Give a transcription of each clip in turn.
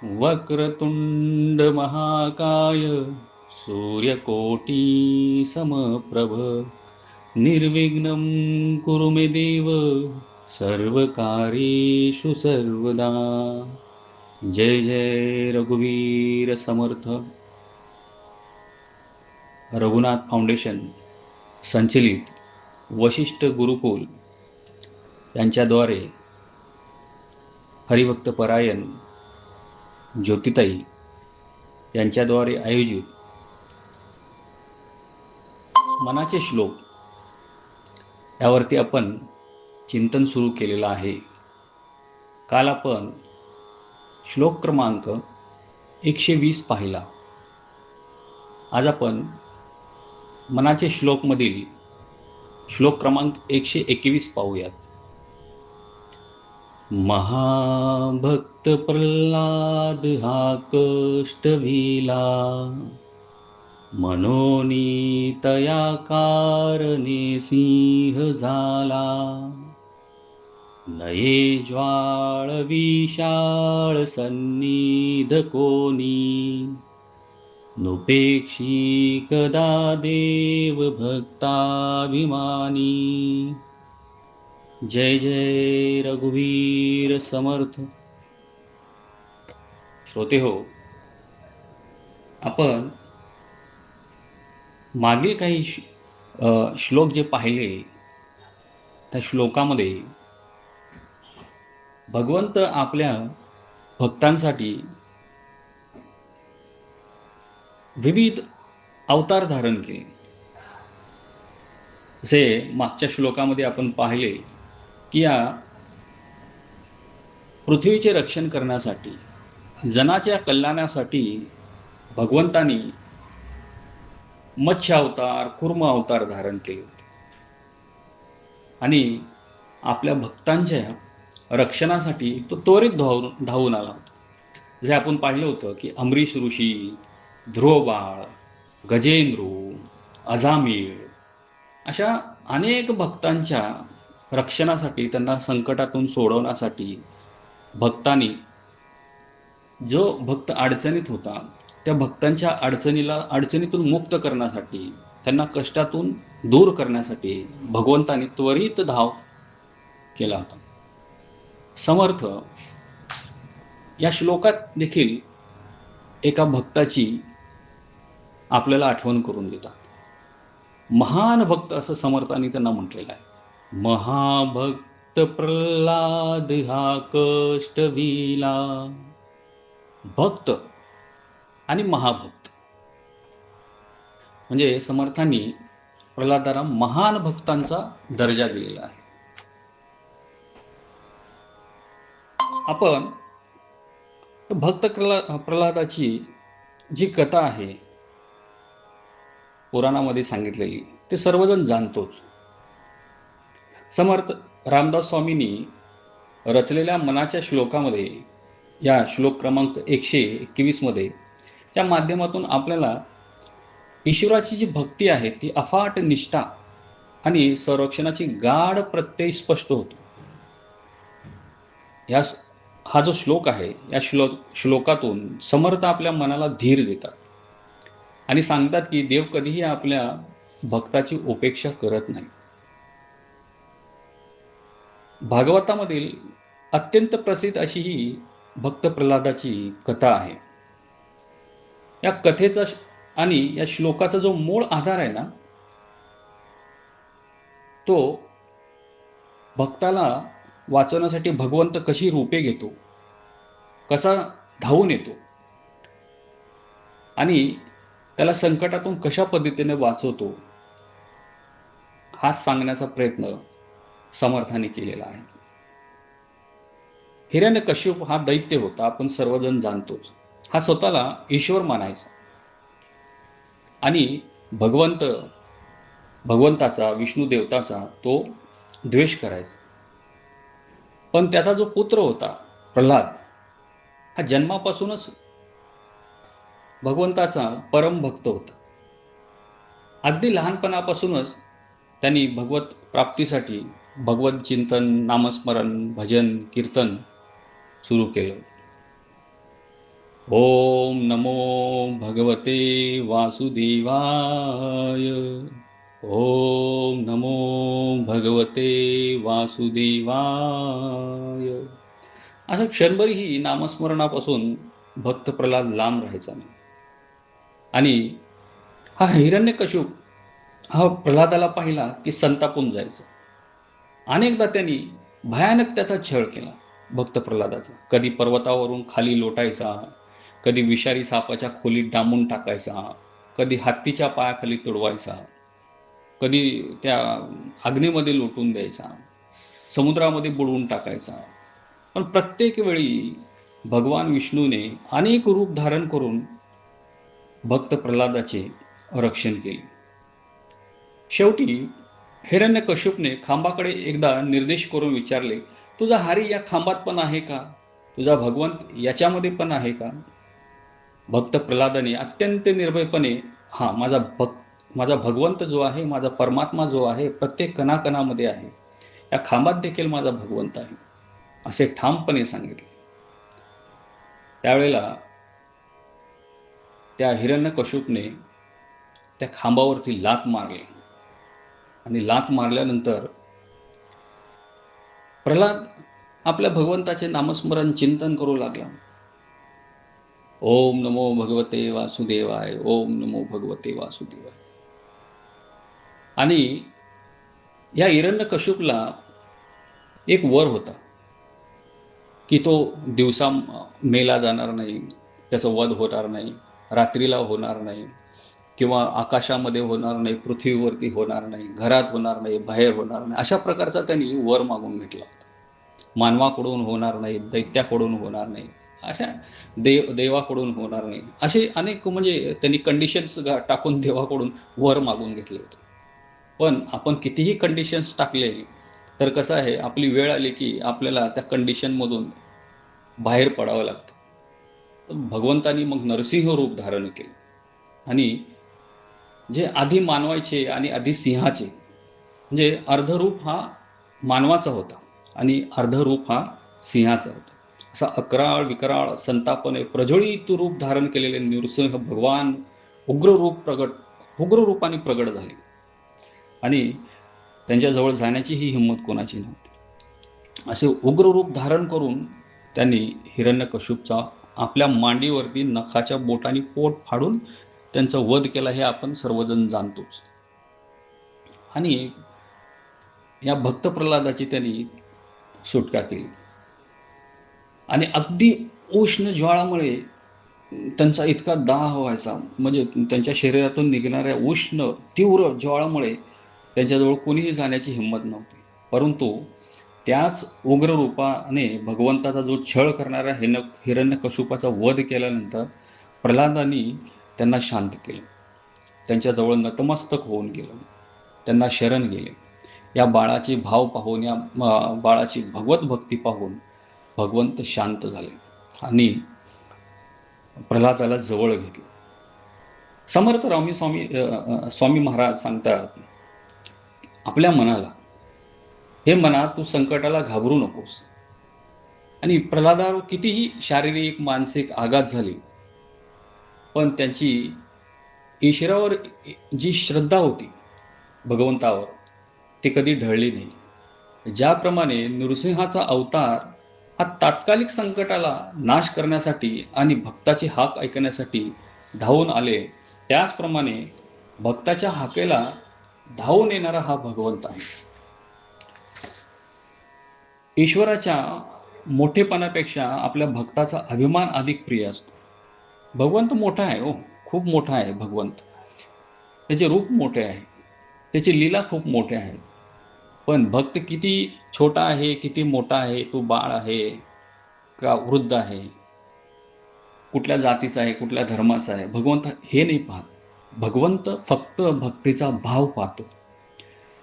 वक्रतुंड महाकाय सूर्यकोटी समप्रभ निर्विघ्नं कुरु मे देव सर्वकार्येषु सर्वदा. जय जय रघुवीर समर्थ. रघुनाथ फाउंडेशन संचलित वशिष्ठ गुरुकुल यांच्याद्वारे हरिभक्त परायण ज्योतिताई यांच्याद्वारे आयोजित मनाचे श्लोक यावरती आपण चिंतन सुरू केलेलं आहे. काल आपण श्लोक क्रमांक 120 पाहिला. आज आपण मनाचे श्लोकमधील श्लोक क्रमांक 121 पाहूयात. महाभक्त प्रल्हाद हा कष्ट विला मनोनी तया कारणे सिंह झाला. नये ज्वाळ विशाळ सन्निध कोणी नुपेक्षी कदा देव भक्ताभिमानी. जय जय रघुवीर समर्थ. श्रोते हो, आपण मागील काही श्लोक जे पाहिले त्या श्लोकामध्ये भगवंत आपल्या भक्तांसाठी विविध अवतार धारण केले. जसे मागच्या श्लोकामध्ये आपण पाहिले की या पृथ्वीचे रक्षण करण्यासाठी, जनाच्या कल्याणासाठी भगवंतांनी मत्स्य अवतार, कुर्म अवतार धारण केले होते आणि आपल्या भक्तांच्या रक्षणासाठी तो त्वरित धावून आला होता. जे आपण पाहिलं होतं की अमरीश ऋषी, ध्रुवबाळ, गजेंद्रू, अजामिळ अशा अनेक भक्तांच्या रक्षणासाठी, त्यांना संकटातून सोडवण्यासाठी भक्तांनी, जो भक्त अडचणीत होता त्या भक्तांच्या अडचणीतून मुक्त करण्यासाठी, त्यांना कष्टातून दूर करण्यासाठी भगवंतांनी त्वरित धाव केला होता. समर्थ या श्लोकात देखील एका भक्ताची आपल्याला आठवण करून देतात. महान भक्त असं समर्थांनी त्यांना म्हटलेलं आहे. महाभक्त प्रल्हाद हा कष्ट विला. भक्त आणि महाभक्त म्हणजे समर्थांनी प्रल्हादाला महान भक्तांचा दर्जा दिलेला आहे. आपण भक्त प्रल्हादाची जी कथा आहे पुराणामध्ये सांगितलेली, ते सर्वजण जाणतोच. समर्थ रामदास स्वामींनी रचलेल्या मनाच्या श्लोकामध्ये, या श्लोक क्रमांक 121 मध्ये, त्या माध्यमातून आपल्याला ईश्वराची जी भक्ती आहे ती अफाट निष्ठा आणि संरक्षणाची गाढ प्रत्यय स्पष्ट होतो. हा जो श्लोक आहे, या श्लोकातून समर्थ आपल्या मनाला धीर देतात आणि सांगतात की देव कधीही आपल्या भक्ताची उपेक्षा करत नाही. भागवतामधील अत्यंत प्रसिद्ध अशी ही भक्त प्रल्हादाची कथा आहे. या कथेचा आणि या श्लोकाचा जो मूळ आधार आहे ना, तो भक्ताला वाचवण्यासाठी भगवंत कशी रूपे घेतो, कसा धावून येतो आणि त्याला संकटातून कशा पद्धतीने वाचवतो, हा सांगण्याचा प्रयत्न समर्थाने केलेला आहे. हिरण्यकश्यप हा दैत्य होता, आपण सर्वजण जाणतोच. हा स्वतःला ईश्वर मानायचा आणि भगवंताचा, विष्णू देवताचा तो द्वेष करायचा. पण त्याचा जो पुत्र होता प्रल्हाद, हा जन्मापासूनच भगवंताचा परम भक्त होता. अगदी लहानपणापासूनच त्यांनी भगवत प्राप्तीसाठी भगवत चिंतन, नामस्मरण, भजन, कीर्तन सुरू केलं. ओम नमो भगवते वासुदेवाय. ओम नमो भगवते वासुदेवाय. असं क्षणभरही नामस्मरणापासून भक्त प्रल्हाद लांब राहायचा नाही. आणि हा हिरण्यकश्यप हा प्रल्हादाला पाहिला की संतापून जायचा. अनेकदा त्यांनी भयानक त्याचा छळ केला भक्त प्रल्हादाचा. कधी पर्वतावरून खाली लोटायचा, कधी विषारी सापाच्या खोलीत डांबून टाकायचा, कधी हत्तीच्या पायाखाली तुडवायचा, कधी त्या अग्नीमध्ये लोटून द्यायचा, समुद्रामध्ये बुडवून टाकायचा. पण प्रत्येक वेळी भगवान विष्णूने अनेक रूप धारण करून भक्त प्रल्हादाचे रक्षण केले. शेवटी हिरण्यकश्यपने खांबाकडे एकदा निर्देश करून विचारले, तुझा हरी या खांबात पण आहे का? तुझा भगवंत याच्यामध्ये पण आहे का? भक्त प्रल्हादाने अत्यंत निर्भयपणे, हा माझा भगवंत जो आहे, माझा परमात्मा जो आहे, प्रत्येक कणाकणामध्ये आहे, या खांबात देखील माझा भगवंत आहे, असे ठामपणे सांगितले. त्यावेळेला त्या हिरण्यकश्यपने त्या खांबावरती लाथ मारली आणि लाथ मारल्यानंतर प्रल्हाद आपल्या भगवंताचे नामस्मरण चिंतन करू लागला. ओम नमो भगवते वासुदेवाय. ओम नमो भगवते वासुदेवाय. आणि या हिरण्यकश्यपला एक वर होता की तो दिवसा मेला जाणार नाही, त्याचा वध होणार नाही, रात्रीला होणार नाही, किंवा आकाशामध्ये होणार नाही, पृथ्वीवरती होणार नाही, घरात होणार नाही, बाहेर होणार नाही, अशा प्रकारचा त्यांनी वर मागून घेतला होता. मानवाकडून होणार नाही, दैत्याकडून होणार नाही, अशा देवाकडून होणार नाही, असे अनेक म्हणजे त्यांनी कंडिशन्स टाकून देवाकडून वर मागून घेतले होते. पण आपण कितीही कंडिशन्स टाकले तर कसं आहे, आपली वेळ आली की आपल्याला त्या कंडिशनमधून बाहेर पडावं लागतं. तर भगवंतानी मग नरसिंह रूप धारण केले आणि जे आधी मानवाचे आणि आधी सिंहाचे, म्हणजे अर्धरूप हा मानवाचा होता आणि अर्धरूप हा सिंहाचा होता. असा अकराळ विकराळ संतापने प्रज्वलित रूप धारण केलेले नृसिंह भगवान उग्र रूपाने प्रगट झाले आणि त्यांच्याजवळ जाण्याची ही हिंमत कोणाची नव्हती. असे उग्र रूप धारण करून त्यांनी हिरण्यकश्यपचा आपल्या मांडीवरती नखाच्या बोटाने पोट फाडून त्यांचा वध केला, हे आपण सर्वजण जाणतोच. आणि या भक्त प्रल्हादाची त्यांनी सुटका केली आणि अगदी उष्ण ज्वाळामुळे त्यांचा इतका दाह व्हायचा, म्हणजे त्यांच्या शरीरातून निघणाऱ्या उष्ण तीव्र ज्वाळामुळे त्यांच्याजवळ कोणीही जाण्याची हिंमत नव्हती. परंतु त्याच उग्र रूपाने भगवंताचा जो छळ करणाऱ्या हिरण्यकश्यपाचा वध केल्यानंतर प्रल्हादांनी त्यांना शांत केलं, त्यांच्याजवळ नतमस्तक होऊन गेलं, त्यांना शरण गेले. या बाळाचे भाव पाहून, या बाळाची भगवत भक्ती पाहून भगवंत शांत झाले आणि प्रल्हादाला जवळ घेतलं. समर्थ स्वामी महाराज सांगतात, आपल्या मनाला, हे मना तू संकटाला घाबरू नकोस. आणि प्रल्हादावर कितीही शारीरिक मानसिक आघात झाले, पण त्यांची ईश्वरावर जी श्रद्धा होती, भगवंतावर, ती कधी ढळली नाही. ज्याप्रमाणे नृसिंहाचा अवतार हा तात्कालिक संकटाला नाश करण्यासाठी आणि भक्ताची हाक ऐकण्यासाठी धावून आले, त्याचप्रमाणे भक्ताच्या हाकेला धावून येणारा हा भगवंत आहे. ईश्वराच्या मोठेपणापेक्षा आपल्या भक्ताचा अभिमान अधिक प्रिय असतो. भगवंत मोठा आहे, हो, खूप मोठा आहे भगवंत. त्याचे रूप मोठे आहे, त्याची लीला खूप मोठे आहे. पण भक्त किती छोटा आहे, किती मोठा आहे, तो बाळ आहे का वृद्ध आहे, कुठल्या जातीचा आहे, कुठल्या धर्माचा आहे, भगवंत हे नाही पाहत. भगवंत फक्त भक्तीचा भाव पाहतो.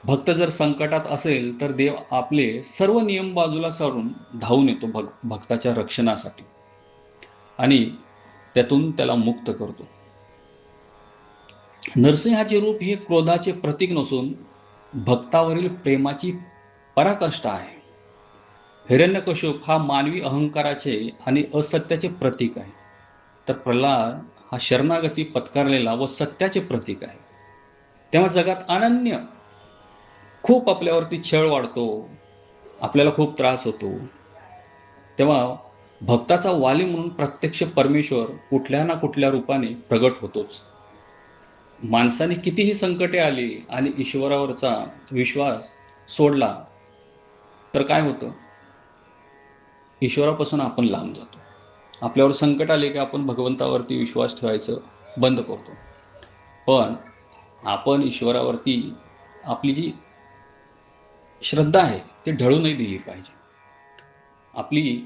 भक्त जर संकटात असेल तर देव आपले सर्व नियम बाजूला सारून धावून येतो भक्ताच्या रक्षणासाठी आणि त्यातून त्याला मुक्त करतो. नरसिंहाचे रूप हे क्रोधाचे प्रतीक नसून भक्तावरील प्रेमाची पराकाष्ठा आहे. हिरण्यकश्यप हा मानवी अहंकाराचे आणि असत्याचे प्रतीक आहे. तर प्रल्हाद हा शरणागती पत्करलेला व सत्याचे प्रतीक आहे. तेव्हा जगात अनन्य खूप आपल्यावरती छळ वाढतो, आपल्याला खूप त्रास होतो, तेव्हा भक्ताचा वाली म्हणून प्रत्यक्ष परमेश्वर कुठल्या ना कुठल्या रूपाने प्रगट होतोच. माणसाने कितीही संकटे आली आणि ईश्वरावरचा विश्वास सोडला तर काय होतं? ईश्वरापासून आपण लांब जातो. आपल्यावर संकट आले की आपण भगवंतावरती विश्वास ठेवायचं बंद करतो. पण आपण ईश्वरावरती आपली जी श्रद्धा आहे ती ढळू नाही दिली पाहिजे. आपली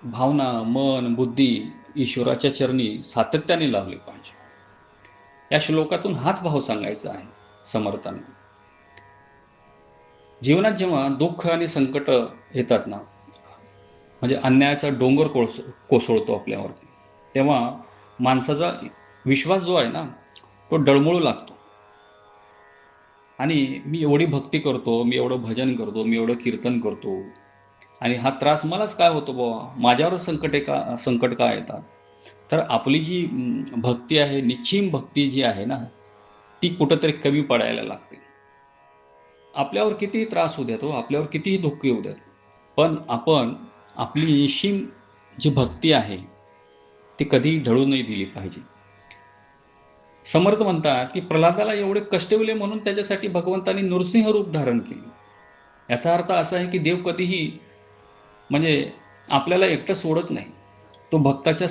भावना, मन, बुद्धी ईश्वराच्या चरणी सातत्याने लावली पाहिजे. या श्लोकातून हाच भाव सांगायचा आहे समर्थांना. जीवनात जेव्हा दुःख आणि संकट येतात ना, म्हणजे अन्यायाचा डोंगर कोसळतो आपल्यावरती, तेव्हा माणसाचा विश्वास जो आहे ना तो डळमळू लागतो. आणि मी एवढी भक्ती करतो, मी एवढं भजन करतो, मी एवढं कीर्तन करतो, आणि हा त्रास मलाच काय होतो बाबा, माझ्यावरच संकट का येतात? तर आपली जी भक्ती आहे, निश्चिम भक्ती जी आहे ना, ती कुठंतरी कमी पडायला लागते. आपल्यावर कितीही त्रास होऊ द्यात हो, आपल्यावर कितीही दुःख येऊ द्यात, पण आपण आपली निश्चिम जी भक्ती आहे ती कधीही ढळू नाही दिली पाहिजे. समर्थ म्हणतात की प्रल्हादाला एवढे कष्ट दिले म्हणून त्याच्यासाठी भगवंतांनी नृसिंह रूप धारण केले. याचा अर्थ असा आहे की देव कधीही म्हणजे आपल्याला एकटं सोडत नाही. तो भक्ताच्या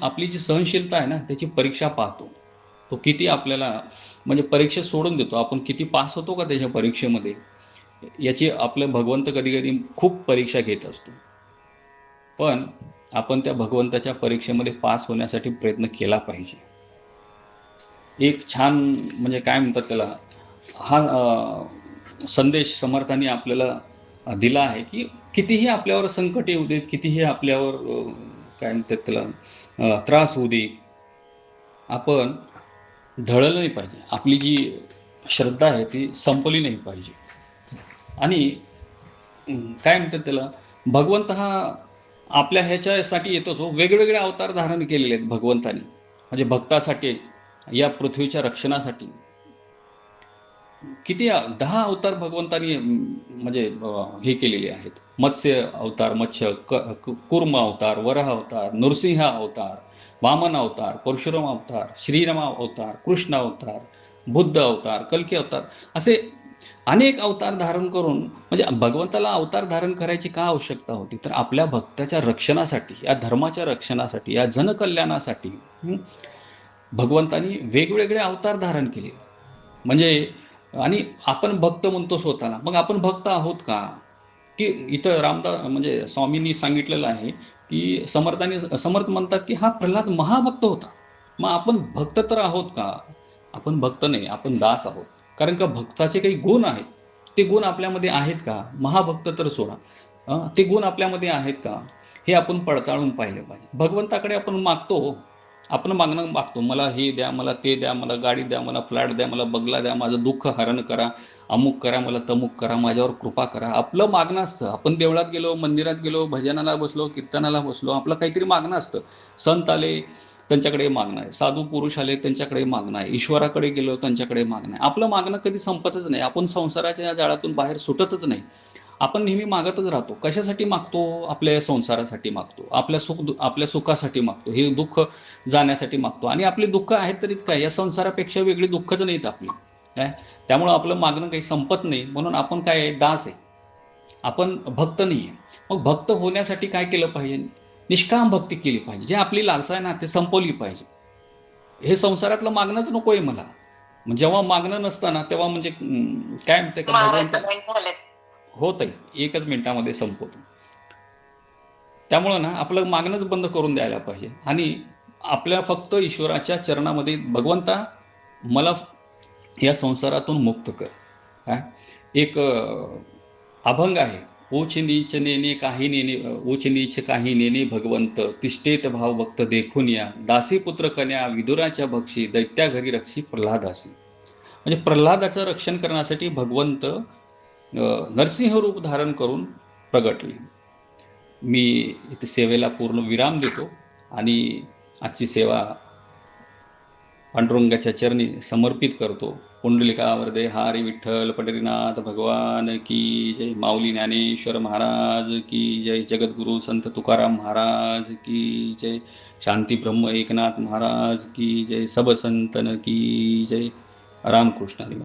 आपली जी सहनशीलता आहे ना त्याची परीक्षा पाहतो. तो किती आपल्याला म्हणजे परीक्षा सोडून देतो, आपण किती पास होतो का त्याच्या परीक्षेमध्ये, याची आपलं भगवंत कधी कधी खूप परीक्षा घेत असतो. पण आपण त्या भगवंताच्या परीक्षेमध्ये पास होण्यासाठी प्रयत्न केला पाहिजे. एक छान म्हणजे काय म्हणतात त्याला, हा संदेश समर्थांनी आपल्याला दिला आहे की कितीही आपल्यावर संकट येऊ देत, कितीही आपल्यावर काय म्हणतात त्याला त्रास होऊ दे, आपण ढळलं नाही पाहिजे. आपली जी श्रद्धा आहे ती संपली नाही पाहिजे. आणि काय म्हणतात त्याला, भगवंत हा आपल्या ह्याच्यासाठी येतोच हो. वेगवेगळे अवतार धारण केलेले आहेत भगवंतानी, म्हणजे भक्तासाठी, या पृथ्वीच्या रक्षणासाठी. किती 10 अवतार भगवंतानी म्हणजे हे केलेले आहेत. मत्स्य अवतार, कूर्म अवतार, वराह अवतार, नृसिंह अवतार, वामन अवतार, परशुराम अवतार, श्रीराम अवतार, कृष्ण अवतार, बुद्ध अवतार, कल्की अवतार, असे अनेक अवतार धारण करून, म्हणजे भगवंताला अवतार धारण करायची का आवश्यकता होती? तर आपल्या भक्ताच्या रक्षणासाठी, या धर्माच्या रक्षणासाठी, या जनकल्याणासाठी भगवंतानी वेगवेगळे अवतार धारण केले. म्हणजे आणि आपण भक्त म्हणतो स्वतःला, मग आपण भक्त आहोत का? की इथं रामदास म्हणजे स्वामींनी सांगितलेलं आहे की समर्थ म्हणतात की हा प्रल्हाद महाभक्त होता. मग आपण भक्त तर आहोत का? आपण भक्त नाही, आपण दास आहोत. कारण का भक्ताचे काही गुण आहेत, ते गुण आपल्यामध्ये आहेत का? महाभक्त तर सोडा, ते गुण आपल्यामध्ये आहेत का? हे आपण पडताळून पाहिले पाहिजे. भगवंताकडे आपण मागतो, आपण मागतो, मला हे द्या, मला ते द्या, मला गाडी द्या, मला फ्लॅट द्या, मला बंगला द्या, माझं दुःख हरण करा, अमुक करा, मला तमुक करा, माझ्यावर कृपा करा. आपलं मागणं असतं. आपण देवळात गेलो, मंदिरात गेलो, भजनाला बसलो, कीर्तनाला बसलो, आपलं काहीतरी मागणं असतं. संत आले त्यांच्याकडे मागणं आहे, साधू पुरुष आले त्यांच्याकडे मागणं आहे, ईश्वराकडे गेलो त्यांच्याकडे मागणं आहे. आपलं मागणं कधी संपतच नाही. आपण संसाराच्या या जाळातून बाहेर सुटतच नाही. आपण नेहमी मागतच राहतो. कशासाठी मागतो? आपल्या संसारासाठी मागतो, आपल्या सुखासाठी मागतो, हे दुःख जाण्यासाठी मागतो. आणि आपली दुःख आहेत तरीच काय, या संसारापेक्षा वेगळी दुःखच नाहीत आपली, काय. त्यामुळं आपलं मागणं काही संपत नाही. म्हणून आपण काय आहे, दास आहे, आपण भक्त नाही आहे. मग भक्त होण्यासाठी काय केलं पाहिजे? निष्काम भक्ती केली पाहिजे. जे आपली लालसा आहे ना ते संपवली पाहिजे. हे संसारातलं मागणंच नको आहे मला. जेव्हा मागणं नसतं ना तेव्हा म्हणजे काय म्हणते का भगवंत होत आहे. एकच मिनिटामध्ये संपवतो. त्यामुळं ना आपलं मागणंच बंद करून द्यायला पाहिजे. आणि आपल्या फक्त ईश्वराच्या चरणामध्ये, भगवंता मला या संसारातून मुक्त कर. काय एक अभंग आहे, ऊच नीच नेने काही नेने, ऊच नीच काही नेने भगवंत, तिष्ठेत भाव भक्त देखून या, दासी पुत्र कन्या विदुराच्या भक्षी, दैत्या घरी रक्षी प्रल्हादासी. म्हणजे प्रल्हादाचं रक्षण करण्यासाठी भगवंत नरसिंह रूप धारण करून प्रगटले. मी इथे सेवेला पूर्ण विराम देतो आणि आजची सेवा पांडुरंगाच्या चरणी समर्पित करतो. पुंडलिकावरदे हरी विठ्ठल पंढरीनाथ भगवान की जय. माऊली ज्ञानेश्वर महाराज की जय. जगद्गुरु संत तुकाराम महाराज की जय. शांती ब्रह्म एकनाथ महाराज की जय. सब संतन की जय. रामकृष्ण हरी.